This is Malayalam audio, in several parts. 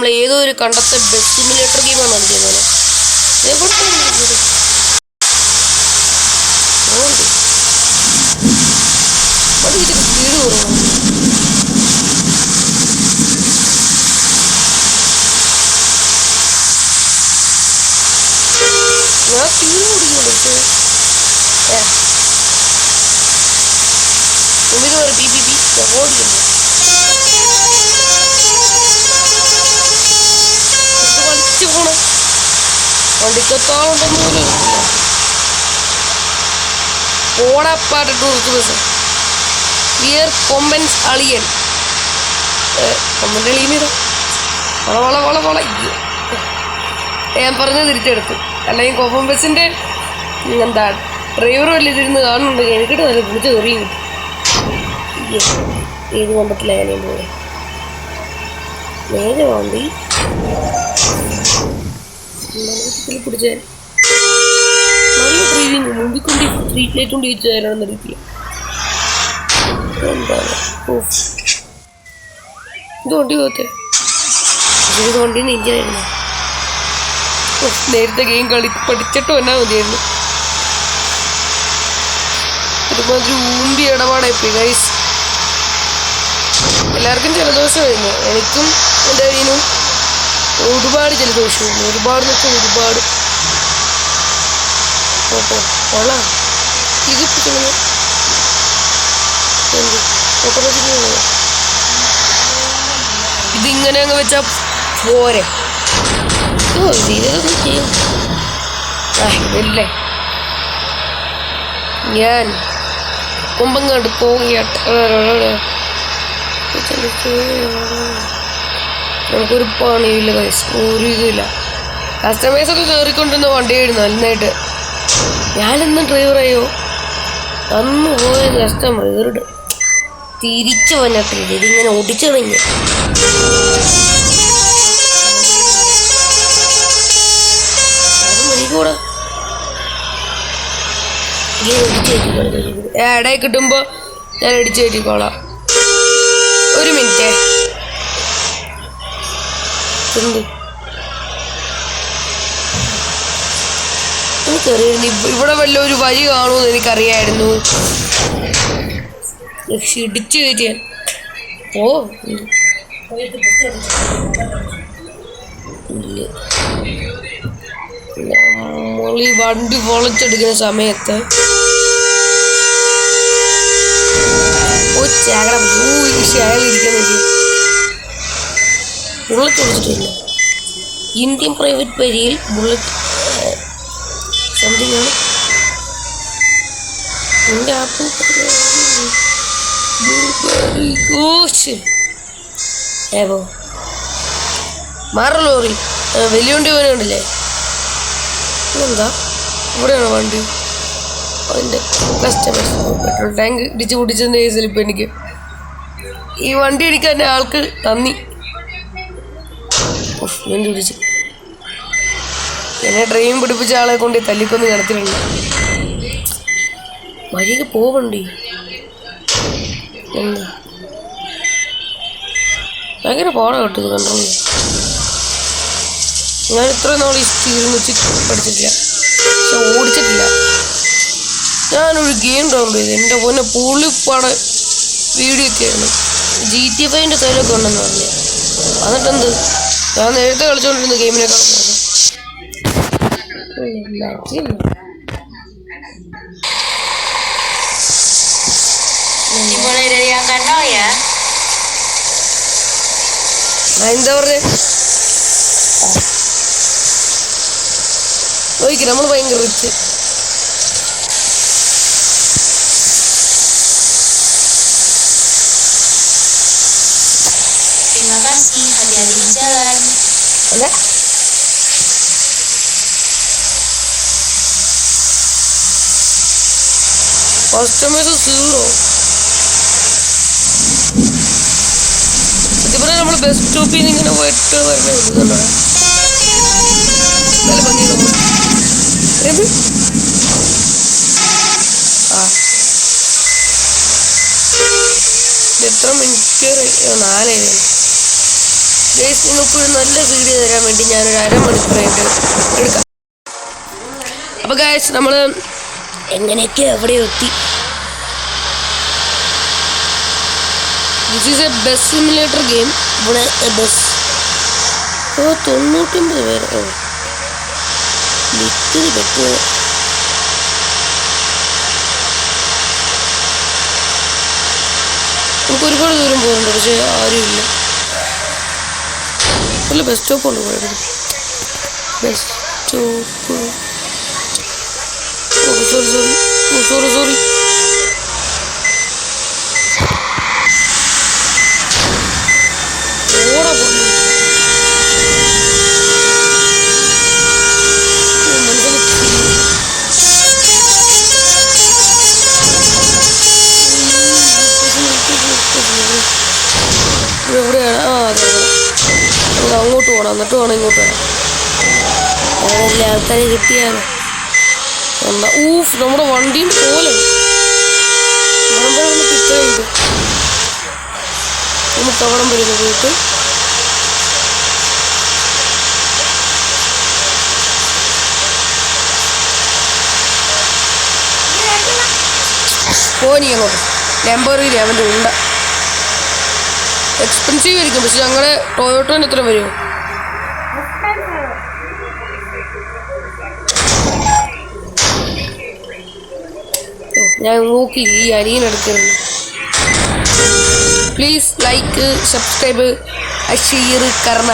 നമ്മൾ ഏതോ ഒരു കണ്ടത്തെ ബസ് സിമുലേറ്റർ ഗെയിമാണ് കളിക്കുന്നത്. സ്പീഡ് കുറവാണ്. ഞാൻ സ്പീഡ് കുടിക്കുന്നുണ്ട്. പക്ഷേ മുമ്പിൽ ഒരു ബി ബി ബി ഓടിക്കുന്നു. കളിച്ചു പോണം. വണ്ടിക്കത്തോളം പോലും ഓടപ്പാട്ട് ടൂറിസ്റ്റ് ബസ് വിയർ കൊമ്പൻസ് അളിയൻ കൊമ്പൻ്റെ അളിയനിട വള വള വള വള. ഞാൻ പറഞ്ഞത് തിരിച്ചെടുത്തു. അല്ലെങ്കിൽ കൊമ്പൻ ബസ്സിൻ്റെ എന്താ ഡ്രൈവർ വല്ല ഇതിരുന്ന് കാണുന്നുണ്ടെങ്കിൽ എനിക്കിട്ട് നല്ല പിടിച്ച് കയറിയും ഏത് കൊമ്പത്തില്ല ഞാനേം പോലെ നേരെ വണ്ടി പിടിച്ച നല്ല ഡ്രൈവിങ്. മുമ്പിൽ കൊണ്ട് സ്ട്രീറ്റ് ലൈറ്റ് കൊണ്ട് ചോദിച്ചു തരാണെന്ന് അറിയത്തില്ല. എന്താണ് ഇത് വണ്ടി പോകത്തെ? ഇത് വണ്ടിന്ന് ഇരിക്കായിരുന്നു. നേരത്തെ ഗെയിം പഠിച്ചിട്ടും എന്നാ മതിയായിരുന്നു. ഒരുമാതിരി ഊമ്പി ഇടപാടായിപ്പോയി ഗൈസ്. എല്ലാവർക്കും ജലദോഷമായിരുന്നു. എനിക്കും എൻ്റെ അനിയനും ഒരുപാട് ജലദോഷമായിരുന്നു. ഒരുപാട് വെച്ചാൽ ഒരുപാട്. ഓട്ടോ കൊള്ള ഇതിങ്ങനെ അങ്ങ് വെച്ചാൽ പോരെ. ഇതല്ലേ ഞാൻ കൊമ്പങ്ങാട്ട് പോവുകയാട്ട്. നമുക്കൊരു പണിയില്ല ഗൈസ്, ഒരു ഇതില്ല. കസ്റ്റമേഴ്സൊക്കെ കയറിക്കൊണ്ടിരുന്ന വണ്ടിയായിരുന്നു നന്നായിട്ട്. ഞാനെന്നും ഡ്രൈവറായോ അന്ന് പോയ കസ്റ്റമർ കയറിട്ട് തിരിച്ചു വന്നിട്ടില്ല. ഇതിങ്ങനെ ഓടിച്ചു തുടങ്ങി. മണിക്കൂടെ ഇടയിൽ കിട്ടുമ്പോ ഞാൻ അടിച്ചു കയറ്റിക്കോളാം. ഒരു മിനിറ്റ് എനിക്കറിയായിരുന്നു ഇവിടെ വല്ല ഒരു വഴി കാണുമെന്ന് എനിക്കറിയായിരുന്നു. ഇടിച്ചു കയറ്റിയ നമ്മൾ ഈ വണ്ടി പൊളിച്ചെടുക്കുന്ന സമയത്ത് ബുള്ളറ്റ് ഓടിച്ചിട്ടില്ല. ഇന്ത്യൻ പ്രൈവറ്റ് വരിയിൽ ബുള്ളറ്റ് സംതിങ് ആണ്. എൻ്റെ ആപ്പ് ഏവോ മാറ ലോറി വലിയ വണ്ടി പോകാനുണ്ടല്ലേ. എന്താ ഇവിടെയാണോ വണ്ടി? അതിൻ്റെ കസ്റ്റമേഴ്സ് പെട്രോൾ ടാങ്ക് ഇടിച്ച് പൊട്ടിച്ചതിൻ്റെ കേസിൽ ഇപ്പം എനിക്ക് ഈ വണ്ടി എനിക്ക് എൻ്റെ ആൾക്ക് നന്ദി. വണ്ടി പിടിച്ച് എന്നെ ഡ്രൈവിംഗ് പിടിപ്പിച്ച ആളെ കൊണ്ട് തല്ലിക്കൊന്ന് കിടത്തിട്ടുണ്ട്. വഴിയൊക്കെ പോവണ്ടി എന്താ ഭയങ്കര പോടാ കിട്ടുന്നത് കണ്ടോളൂ. ഞാൻ ഇത്രയും നാൾ ഈ സ്റ്റിയറിംഗ് വെച്ച് പഠിച്ചിട്ടില്ല, പക്ഷെ ഓടിച്ചിട്ടില്ല. ഞാനൊരു ഗെയിം ഡൗൺലോഡ് ചെയ്തു. എൻ്റെ പൊന്നെ പുള്ളിപ്പാടെ വീഡിയോ ഒക്കെ ആയിരുന്നു. GTA 5 തലമൊക്കെ ഉണ്ടെന്ന് പറഞ്ഞു. എന്നിട്ടെന്ത് ഞാൻ നേരത്തെ കളിച്ചുകൊണ്ടിരുന്ന ഗെയിമിനേക്കാളും എന്താ പറഞ്ഞേ നോക്കി. നമ്മൾ ഭയങ്കര rich. Terima kasih, hati-hati di jalan. Ada? Customers zero. Tiba-tiba നമ്മൾ ബസ് സ്റ്റോപ്പിൽ നിന്ന് ഇങ്ങനെ പോയിട്ട് വരുന്നുണ്ടോ? നല്ല ഭംഗിയുണ്ട്. എത്ര മിനിറ്റ്? 4 ഗൈസ് നിങ്ങൾക്കൊരു നല്ല വീഡിയോ തരാൻ വേണ്ടി ഞാനൊരു അരമണിക്കൂറായിട്ട് എടുക്കാം. അപ്പോൾ ഗൈസ് നമ്മൾ എങ്ങനെയൊക്കെ എവിടെ എത്തി. This is a bus simulator game. ഇവിടെ ബസ് 99 പേര്. Literally bet. നമുക്ക് ഒരുപാട് ദൂരം പോകുന്നുണ്ട്, പക്ഷേ ആരുമില്ല. നല്ല ബസ് സ്റ്റോപ്പ് ഉണ്ട്. പോയത് ബസ് സ്റ്റോപ്പ്. സോറി ഓടാ പോകുന്നു. എവിടെയാണ്? അതെ നമുക്ക് അങ്ങോട്ട് പോകണം, എന്നിട്ട് വേണം ഇങ്ങോട്ട് വരാം. എല്ലാ ആൾക്കാരെ കിട്ടിയാലോ. എന്താ നമ്മുടെ വണ്ടിയും പോലെ നമ്മളെ കിട്ടുന്നുണ്ട്. നമുക്ക് അവിടം വരുന്നു പോയിട്ട് പോനി അങ്ങോട്ട്. ടെമ്പററി അവൻ്റെ ഉണ്ട്. എക്സ്പെൻസീവ് ആയിരിക്കും, പക്ഷെ ഞങ്ങളുടെ ടൊയോട്ടോന് എത്ര വരുമോ? ഞാൻ നോക്കി ഈ അനിയനെടുക്കരുത്. പ്ലീസ് ലൈക്ക് സബ്സ്ക്രൈബ് ഷെയർ കർണ.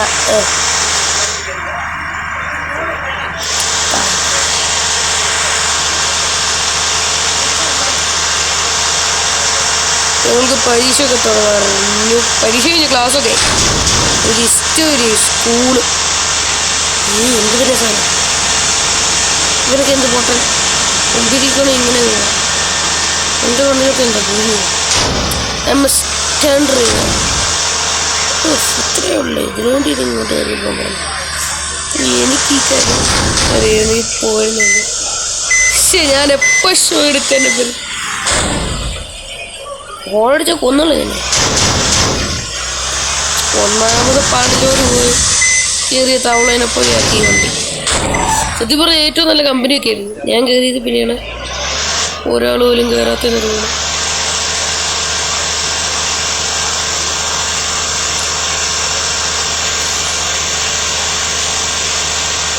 നമുക്ക് പരീക്ഷയൊക്കെ തുടങ്ങാറുണ്ട്. പരീക്ഷ കഴിഞ്ഞ ക്ലാസ്സൊക്കെ ഒരു ഹിസ്റ്ററി സ്കൂള്. എന്ത് രസമാണ്. ഇവരൊക്കെ എന്ത് പോട്ടെ ഒന്നിരിക്കണം. ഇങ്ങനെ എൻ്റെ കണ്ണിലൊക്കെ എന്താ ഭൂമി MS സ്റ്റാൻഡർ. ഇത്രയേ ഉള്ളൂ. ഇതിനുവേണ്ടി ഇങ്ങോട്ട് കയറിയപ്പോൾ പറഞ്ഞു എനിക്ക് ഈ കാര്യം അറിയണം. ഈ പോയെന്നുണ്ട്. പക്ഷേ ഞാൻ എപ്പോൾ ഷോ എടുക്കാൻ പറ്റും. ഓളടിച്ച കൊന്നുള്ളൂ തന്നെ. ഒന്നാമത് പാടിലോട് പോയി കയറിയ തവളേനെപ്പോലെ ആക്കി വണ്ടി. സത്യം പറഞ്ഞാൽ ഏറ്റവും നല്ല കമ്പനിയൊക്കെ ആയിരുന്നു. ഞാൻ കയറിയത് പിന്നെയാണ് ഒരാൾ പോലും കയറാത്ത തോന്നുന്നു.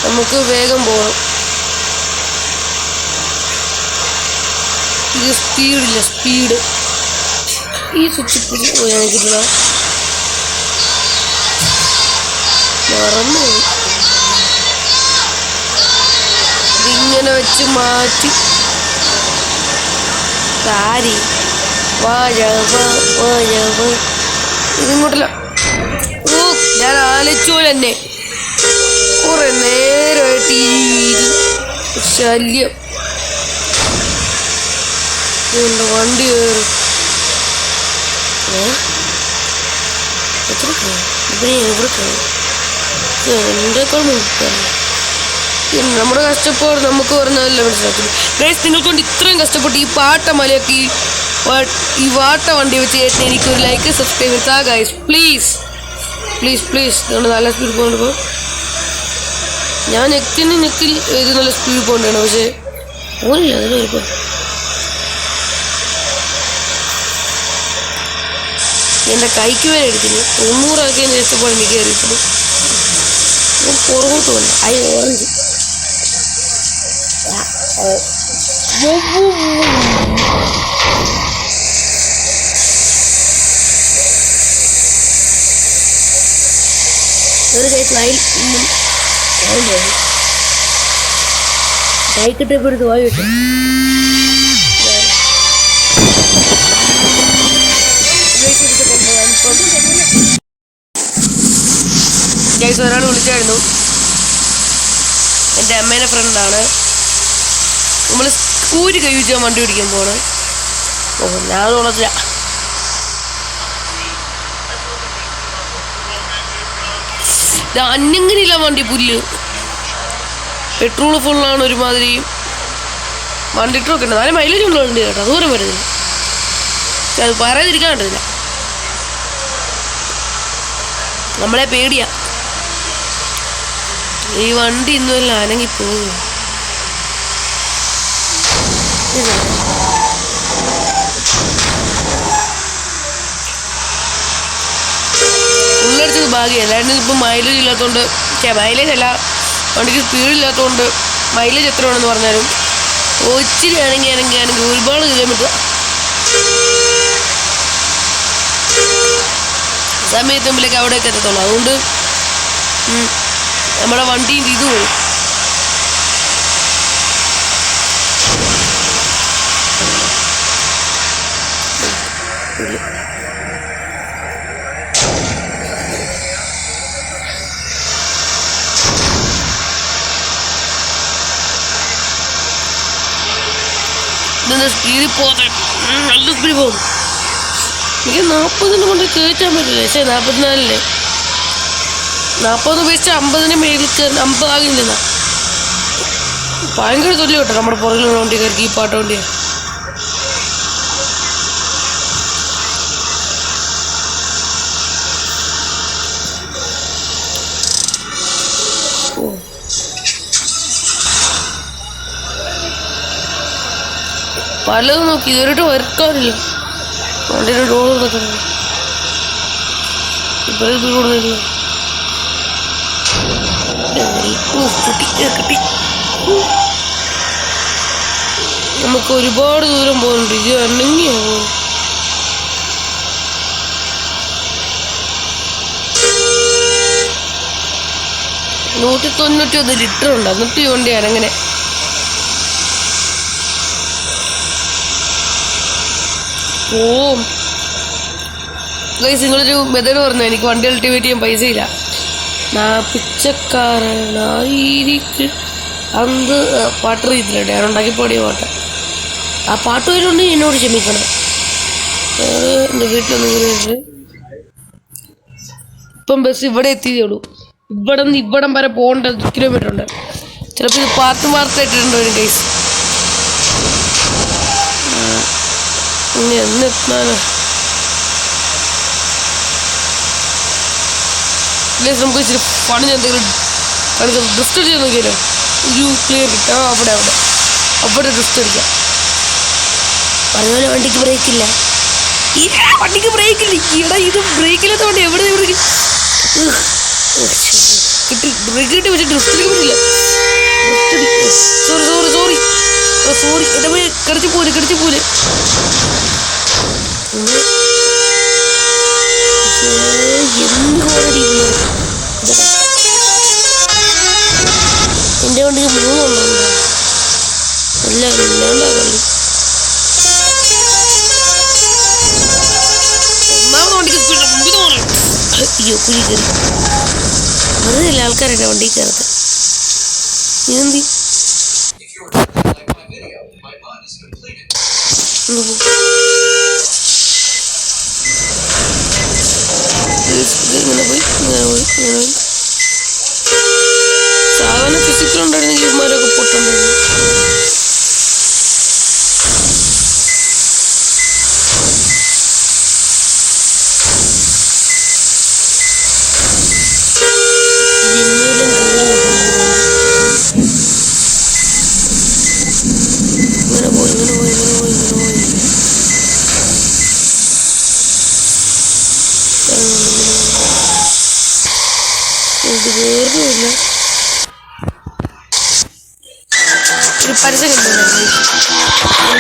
നമുക്ക് വേഗം പോകണം. ഇത് സ്പീഡില്ല, സ്പീഡ്. ഈ സ്വിച്ച് പോയാൽ കിട്ടില്ല. മറന്നു ഇതിങ്ങനെ വെച്ച് മാറ്റി കാരി ഇതിങ്ങോട്ടല്ല. ഞാൻ ആലോചിച്ചു പോലെ തന്നെ കുറെ നേരമായിട്ട് ഈ ശല്യം. വണ്ടി കയറും. എന്തേക്കാൾ നമ്മുടെ കഷ്ടപ്പാട് നമുക്ക് പറഞ്ഞതല്ല മനസ്സിലാക്കുന്നു. ഗൈസ് നിങ്ങൾക്ക് കൊണ്ട് ഇത്രയും കഷ്ടപ്പെട്ട് ഈ പാട്ട മലയൊക്കെ ഈ വാട്ട വണ്ടി വെച്ച് കയറ്റി എനിക്കൊരു ലൈക്ക് സബ്സ്ക്രൈബ് ചെയ്താ ഗൈസ്. Please please please. നിങ്ങൾ നല്ല സ്പീഡ് പോകുമ്പോൾ ഞാൻ നെക്കിൽ ഏത് നല്ല സ്പീഡ് പോകേണ്ടതാണ്. പക്ഷേ ഓനില്ല അതിന് വരുമ്പോൾ എൻ്റെ കൈക്ക് വരെ എടുക്കുന്നു. 90 ആക്കിയതിന് ശേഷം എനിക്ക് കയറിയിട്ടുള്ളൂ. പുറകോട്ട് വേണ്ട. ഓറഞ്ച് ഒരു കൈ കൈക്കിട്ടപ്പോൾ എടുത്ത് വായി വെച്ചു. ഗൈസ് ഒരാൾ വിളിച്ചായിരുന്നു. എൻ്റെ അമ്മേൻ്റെ ഫ്രണ്ടാണ്. നമ്മൾ സ്കൂര് കഴിച്ചാൽ വണ്ടി ഓടിക്കാൻ പോകണം. ഞാൻ തോന്നത്തില്ല. അന്നെങ്ങനെയില്ല വണ്ടി പുല്ല്. പെട്രോൾ ഫുള്ളാണ് ഒരുമാതിരി. 1 ലിറ്റർ ഒക്കെ ഉണ്ട്. നല്ല മൈലേജ് ഉള്ളതുണ്ട് കേട്ടോ. ദൂരം വരുന്നില്ല. അത് പറയാതിരിക്കാൻ പറ്റില്ല. നമ്മളെ പേടിയാ. ഈ വണ്ടി ഇന്നുമല്ല അനങ്ങി പോകും. ഉള്ളടിച്ചത് ഭാഗ്യം. അല്ലാണ്ട് ഇപ്പം മൈലേജ് ഇല്ലാത്തതുകൊണ്ട്, മൈലേജ് അല്ല, വണ്ടിക്ക് സ്പീഡില്ലാത്തതുകൊണ്ട് മൈലേജ് എത്ര വേണമെന്ന് പറഞ്ഞാലും ഒച്ചിരി ആണെങ്കിൽ ഒരുപാട് കിലോമീറ്റർ സമയത്ത് മുമ്പിലേക്ക് അവിടെയൊക്കെ എത്തത്തുള്ളൂ. അതുകൊണ്ട് നമ്മുടെ വണ്ടിയും ഇത് പോയി. സ്പീഡിൽ പോകട്ടെ, നല്ല സ്പീഡിൽ പോകും. എനിക്ക് 40 കൊണ്ട് കയറ്റാൻ പറ്റില്ല. പക്ഷേ 44 40 ഉപയോഗിച്ച് 50 മേലിൽ 50 ആകില്ല. ഭയങ്കര തൊല്ലി കേട്ടോ നമ്മുടെ പുറകിലുള്ള വണ്ടിക്കാർക്ക് ഈ പാട്ട് വണ്ടിയാണ്. പലതും നോക്കി ഇതുവരെയായിട്ട് വർക്കാറില്ല. വണ്ടിയുടെ ഡോർ കിട്ടി. നമുക്ക് ഒരുപാട് ദൂരം പോകുന്നുണ്ട്. ഇത് അനങ്ങിയോ? 191 ലിറ്റർ ഉണ്ട്. എന്നിട്ട് ഈ വണ്ടി അനങ്ങനെ. നിങ്ങളൊരു മെത്തേഡ് പറഞ്ഞു. എനിക്ക് വണ്ടി അൾട്ടിമേറ്റ് ചെയ്യാൻ പൈസ ഇല്ല. പിച്ചക്കാരനായിരിക്കും അന്ത് പാട്ട് അറിയത്തില്ല. ഞാൻ ഉണ്ടാക്കി പാടിയ പാട്ട്. ആ പാട്ട് വരുന്നുണ്ടെങ്കിൽ എന്നോട് ക്ഷമിക്കണം. എൻ്റെ വീട്ടിലൊന്നും ഇപ്പം ബസ് ഇവിടെ എത്തിയതേ ഉള്ളൂ. ഇവിടെ നിന്ന് ഇവിടം വരെ പോകേണ്ട കിലോമീറ്റർ ഉണ്ട്. ചിലപ്പോൾ ഇത് പാർട്ടായിട്ടിട്ടുണ്ട് ഒരു കേസ്. ഇനി എന്നെത്താനോ? നമുക്ക് ഇച്ചിരി പണിഞ്ഞ എന്തെങ്കിലും ഡ്രിസ്റ്റ് അടിച്ചാൽ നോക്കിയാലോ? ഒരു ക്ലിയർ കിട്ടാം. അവിടെ ഡ്രിസ്റ്റ് അടിക്കാം. പറഞ്ഞ വണ്ടിക്ക് ബ്രേക്കില്ല. വണ്ടിക്ക് ബ്രേക്കില്ല. ഈടാ ഇത് ബ്രേക്കില്ലാത്ത വണ്ടി എവിടെ കിട്ടി? ബ്രേക്ക് കിട്ടി. പക്ഷെ ഡ്രിസ്റ്റ് അടിക്കാൻ പറ്റില്ല. സോറി എൻ്റെ പോയി കടിച്ചു പോലെ എൻ്റെ വണ്ടിക്ക് 3 ഉണ്ടോ? അല്ല ഇല്ലാണ്ടാ കളി. ഒന്നാമത് വണ്ടിക്ക് സ്പീഡ് മുമ്പിൽ പോകണം. അയ്യോ കുഴി കയറി. വെറുതെ ആൾക്കാരുടെ വണ്ടി കയറത്ത്. ഇതെന്തി ഇങ്ങനെ പോയി. സാധാരണ ഫിസിക്സിലുണ്ടായിരുന്നെങ്കിൽ ഇവന്മാരൊക്കെ പൊട്ടുണ്ടായിരുന്നു. ഇങ്ങനെ പോയി ഇത് വേറൊന്നുമില്ല. ഒരു പരസ്യം കണ്ടു.